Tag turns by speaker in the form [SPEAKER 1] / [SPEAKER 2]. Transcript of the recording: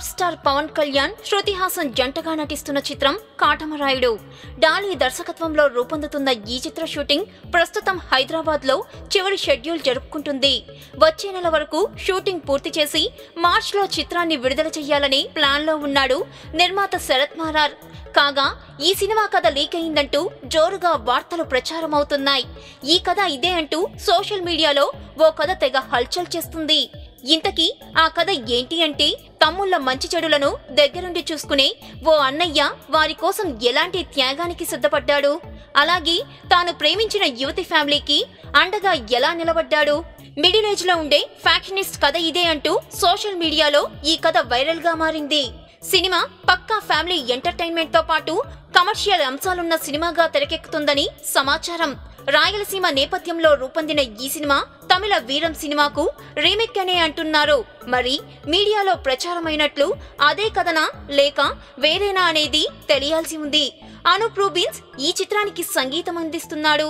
[SPEAKER 1] Power star Pawan Kalyan, Shruti Haasan జంటగా నటిస్తున్న చిత్రం కాటమరాయుడు. డాలీ దర్శకత్వంలో రూపొందుతున్న ఈ చిత్ర షూటింగ్ ప్రస్తుతం హైదరాబాద్ లో చివరి షెడ్యూల్ జరుపుకుంటుంది. వచ్చే నెల వరకు షూటింగ్ పూర్తి చేసి మార్చ్ లో చిత్రాన్ని విడుదల చేయాలని ప్లాన్ లో ఉన్నాడు నిర్మాత శరత్ మరార్. కాగా ఈ సినిమా కథ లీక్ అయిందంటూ జోరుగా వార్తలు ప్రచారమవుతున్నాయి. ఈ కథ ఇదే అంటూ సోషల్ మీడియాలో ఓ కథ తెగ హల్చల్ చేస్తుంది. ఇంతకీ ఆ కథ ఏంటి అంటే, తమ్ముళ్ల మంచి చెడులను దగ్గరుండి చూసుకునే ఓ అన్నయ్య వారి కోసం ఎలాంటి త్యాగానికి సిద్ధపడ్డాడు, అలాగే తాను ప్రేమించిన యువతి ఫ్యామిలీకి అండగా ఎలా నిలబడ్డాడు. మిడిల్ ఏజ్ లో ఉండే ఫ్యాక్షనిస్ట్ కథ ఇదే అంటూ సోషల్ మీడియాలో ఈ కథ వైరల్ గా మారింది. సినిమా పక్కా ఫ్యామిలీ ఎంటర్టైన్మెంట్ తో పాటు కమర్షియల్ అంశాలున్న సినిమాగా తెరకెక్కుతుందని సమాచారం. రాయలసీమ నేపథ్యంలో రూపొందిన ఈ సినిమా తమిళ వీరం సినిమాకు రీమేక్ అనే అంటున్నారు. మరి మీడియాలో ప్రచారమైనట్లు అదే కథనా లేక వేరేనా అనేది తెలియాల్సి ఉంది. అనూప్ రూబిన్స్ ఈ చిత్రానికి సంగీతం అందిస్తున్నాడు.